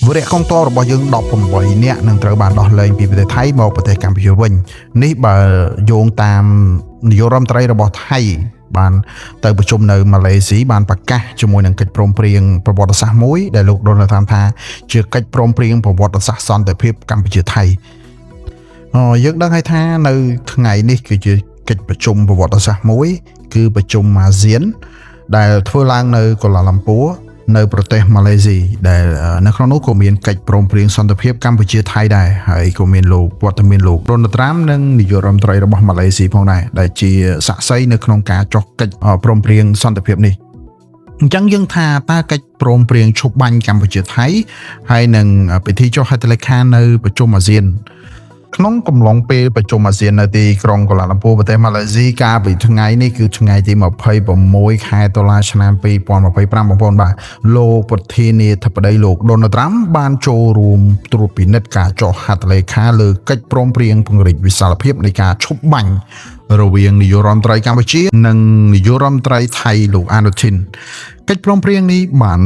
វរៈកងទ័ពរបស់យើង18នាក់នឹងត្រូវបានដោះលែងពីប្រទេសថៃមកប្រទេសកម្ពុជាវិញនេះបើយោងតាមនាយករដ្ឋមន្ត្រីរបស់ថៃបានទៅប្រជុំនៅម៉ាឡេស៊ីបានប្រកាសជាមួយនឹងកិច្ចព្រមព្រៀងប្រវត្តិសាស្ត្រមួយដែលលោកដូណាល់ត្រាំថាជាកិច្ចព្រមព្រៀងប្រវត្តិសាស្ត្រសន្តិភាពកម្ពុជាថៃយើងដឹងហើយថានៅថ្ងៃនេះគឺជាកិច្ចប្រជុំប្រវត្តិសាស្ត្រមួយគឺប្រជុំអាស៊ានដែលធ្វើឡើងនៅកូឡាឡាំពួរនៅប្រទេសម៉ាឡេស៊ីដែលនៅក្នុងនោះក៏មានកិច្ចព្រមព្រៀងសន្តិភាពកម្ពុជាថៃដែរហើយក៏មានលោកវត្តមានលោកដូណាល់ត្រាំនិងនាយករដ្ឋមន្ត្រីរបស់ម៉ាឡេស៊ីផងដែរដែលជាសាក្សីនៅក្នុងការចុះកិច្ចព្រមព្រៀងសន្តិភាពនេះអញ្ចឹងយើងថាតើកិច្ចព្រមព្រៀងឈប់បាញ់កម្ពុជាថៃហើយនឹងពិធីចុះហត្ថលេខានៅប្រជុំអាស៊ានក្នុងកំឡុងពេលប្រជុំអាស៊ាននៅទីក្រុងកូឡាឡាំពួរប្រទេសម៉ាឡេស៊ីកាលពីថ្ងៃនេះគឺថ្ងៃទី26ខែតុលាឆ្នាំ2025បងប្អូនបាទលោកប្រធានាធិបតីលោកដូណាល់ត្រាំបានចូលរួមត្រួតពិនិត្យការចុះហត្ថលេខាលើកិច្ចព្រមព្រៀងពង្រីកវិសាលភាពនៃការឈប់បាញ់រវាងនាយករដ្ឋមន្ត្រីកម្ពុជានិងនាយករដ្ឋមន្ត្រីថៃលោកអានុធីនកិច្ចព្រមព្រៀងនេះបាន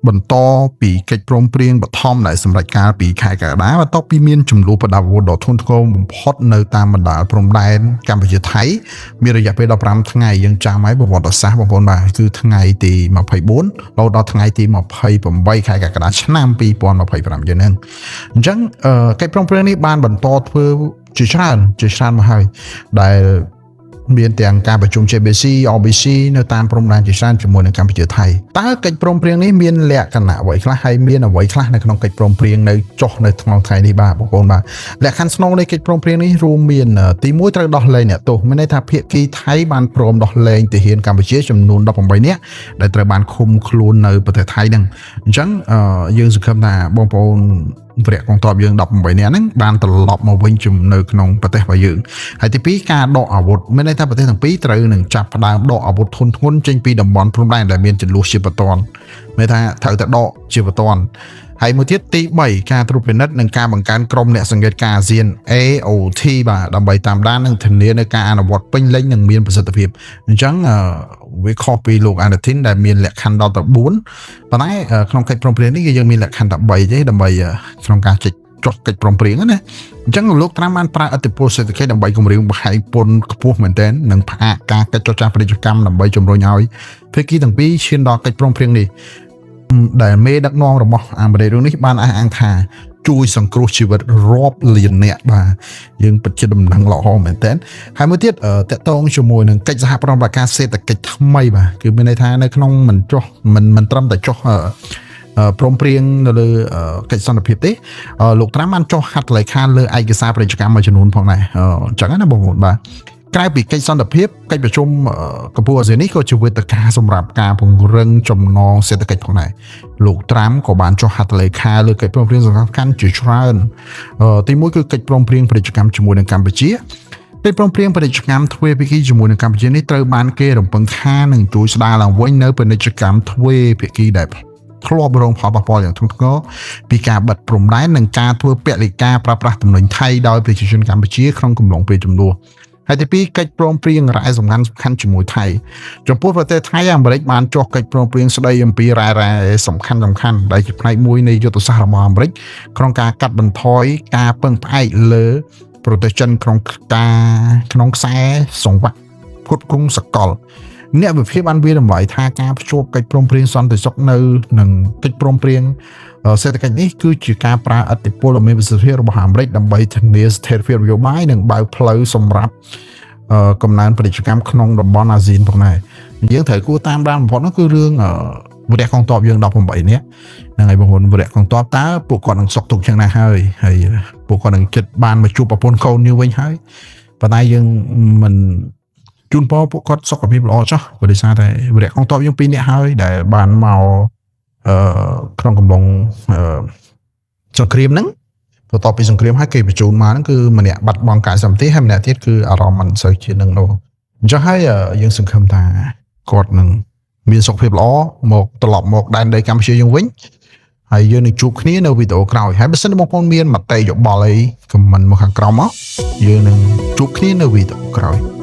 បន្តពីកិច្ចព្រមព្រៀងបឋមដែលសម្រេចកាលពីខែកក្កដាបន្ទាប់ពីមានចំនួនប្រដាប់អាវុធដ៏ធ្ងន់ធ្ងរបំផុតនៅតាមបណ្ដាព្រំដែនកម្ពុជាថៃមានរយៈពេល15ថ្ងៃយើងចាំឲ្យប្រវត្តិសាស្ត្របងប្អូនបាទគឺថ្ងៃទី24រហូតដល់ថ្ងៃទី28ខែកក្កដាឆ្នាំ2025យើងហ្នឹងអញ្ចឹងកិច្ចព្រមព្រៀងនេះបានបន្តធ្វើជាច្រើនមកហើយដែលមានទាំងការប្រជុំ JBC OBC នៅតាមព្រំដែនជាច្រើនជាមួយនឹងកម្ពុជាថៃតើកិច្ចព្រមព្រៀងនេះមានលក្ខណៈអ្វីខ្លះហើយមានអ្វីខ្លះនៅក្នុងកិច្ចព្រមព្រៀងនៅចុះនៅក្នុងថ្ងៃនេះបាទបងប្អូនបាទលក្ខខណ្ឌស្នូលនៃកិច្ចព្រមព្រៀងនេះរួមមានទី1ត្រូវដោះលែងអ្នកទោសមានន័យថាភាគីថៃបានព្រមដោះលែងទាហានកម្ពុជាចំនួន18នាក់ដែលត្រូវបានឃុំខ្លួននៅប្រទេសថៃហ្នឹងអញ្ចឹងយើងសង្ឃឹមថាបងប្អូនវរៈកងទ័ពយើង18នាក់ហ្នឹងបានត្រឡប់មកវិញនៅក្នុងប្រទេសរបស់យើងហើយទី2ការដកអាវុធមានន័យថាប្រទេសទាំងពីរត្រូវនឹងចាប់ផ្ដើមដកអាវុធធុនធ្ងន់ចេញពីតំបន់ព្រំដែនដែលមានចន្លោះជាបន្ទាន់មានថាត្រូវតែដកជាបន្ទាន់ហើយមួយទៀតទី3ការត្រួតពិនិត្យនិងការបង្កើនក្រុមអ្នកសង្កេតការអាស៊ាន AOT បាទដើម្បីតាមដាននិងធានានៅការអនុវត្តពេញលេញនិងមានប្រសិទ្ធភាពអញ្ចឹងវាខុសពីលោកអានុធីនដែលមានលក្ខខណ្ឌដល់ទៅ4ប៉ុន្តែក្នុងកិច្ចព្រមព្រៀងនេះយើងមានលក្ខខណ្ឌតែ3ទេដើម្បីក្នុងការចុះកិច្ចព្រមព្រៀងណាអញ្ចឹងលោកត្រាំបានប្រើឥទ្ធិពលសេដ្ឋកិច្ចដើម្បីគម្រាមបង្ហាញពន្ធខ្ពស់មែនទែននិងផ្អាកការកិច្ចចរចាពាណិជ្ជកម្មដើម្បីជំរុញឲ្យភាគីទាំងពីរឈានដល់កិច្ចព្រមព្រៀងនេះដែលមេដឹកនាំរបស់អាមេរិកនេះបានអះអាងថាជួយសង្គ្រោះជីវិតរាប់លានអ្នកបាទយើងពិតជាដំណឹងល្អមែនទែនហើយមួយទៀតតកតងជាមួយនឹងកិច្ចសហប្រតិបត្តិការសេដ្ឋកិច្ចថ្មីបាទគឺមានន័យថានៅក្នុងមិនត្រឹមតែចុះព្រមព្រៀងនៅលើកិច្ចសន្តិភាពទេលោកត្រាំបានចុះហត្ថលេខាលើឯកសារពាណិជ្ជកម្មមួយចំនួនផងដែរអញ្ចឹងណាបងប្អូនបាទក្រៅពីកិច្ចសន្តិភាពកិច្ចប្រជុំកម្ពុជាអាស៊ាននេះក៏ជាវេទិកាសម្រាប់ការពង្រឹងចំណងសេដ្ឋកិច្ចផងដែរលោកត្រាំក៏បានចុះហត្ថលេខាលើកិច្ចព្រមព្រៀងសំខាន់ជាច្រើនទី1គឺកិច្ចព្រមព្រៀងពាណិជ្ជកម្មជាមួយនឹងកម្ពុជាកិច្ចព្រមព្រៀងពាណិជ្ជកម្មទ្វេភាគីជាមួយនឹងកម្ពុជានេះត្រូវបានគេរំពឹងថានឹងជួយស្ដារឡើងវិញនៅពាណិជ្ជកម្មទ្វេភាគីដែលធ្លាប់រងផលប៉ះពាល់យ៉ាងធ្ងន់ធ្ងរពីការបិទព្រំដែននិងការធ្វើពលិកាប្រើប្រាស់ទំនិញថៃដោយប្រជាជនកម្ពុជាក្នុងកំឡុងពេលចំនួនហើយទី2កិច្ចព្រមព្រៀងរ៉ែសំខាន់ជាមួយថៃចំពោះប្រទេសថៃអាមេរិកបានចុះកិច្ចព្រមព្រៀងស្ដីអំពីរ៉ែសំខាន់ដែលជាផ្នែកមួយនៃយុទ្ធសាស្ត្ររបស់អាមេរិកក្នុងការកាត់បន្ថយការពឹងផ្អែកលើប្រទេសចិនក្នុងខ្សែសង្វាក់ផ្គត់ផ្គង់សកលអ្នកវិភាគបានវាតម្លៃថាការភ្ជាប់កិច្ចព្រមព្រៀងសន្តិសុខនៅនឹងកិច្ចព្រមព្រៀងសេដ្ឋកិច្ចនេះគឺជាការប្រើឥទ្ធិពលដ៏មានប្រសិទ្ធភាពរបស់អាមេរិកដើម្បីធានាស្ថិរភាពនយោបាយនិងបើកផ្លូវសម្រាប់កំណើនពាណិជ្ជកម្មក្នុងតំបន់អាស៊ានផងដែរយើងត្រូវគួរតាមដានបំផុតនោះគឺរឿងវរៈកងទ័ពយើង18នាក់ហ្នឹងហើយបងប្អូនវរៈកងទ័ពតើពួកគាត់នឹងសុខទុក្ខយ៉ាងណាហើយពួកគាត់នឹងចិត្តបានមកជួបប្រពន្ធកូនយើងវិញហើយប៉ុន្តែយើងមិនជូនពរពួកគាត់សុខភាពល្អចុះព្រោះដោយសារតែវរៈកងទ័ពយើង2នាក់ហើយដែលបានមកក្នុងកំឡុងសង្គ្រាមហ្នឹងបន្ទាប់ពីសង្គ្រាមហើយគេបញ្ជូនមកហ្នឹងគឺម្នាក់បាត់បង់កាយសម្បត្តិហើយម្នាក់ទៀតគឺអារម្មណ៍មិនសូវជានឹងនោះអញ្ចឹងហើយយើងសង្ឃឹមថាគាត់នឹងមានសុខភាពល្អមកត្រឡប់មកដែនដីកម្ពុជាយើងវិញហើយយើងនឹងជួបគ្នានៅវីដេអូក្រោយហើយបើសិនបងប្អូនមានមតិយោបល់អីខមមិនមកខាងក្រោមមកយើងនឹងជួបគ្នានៅវីដេអូក្រោយ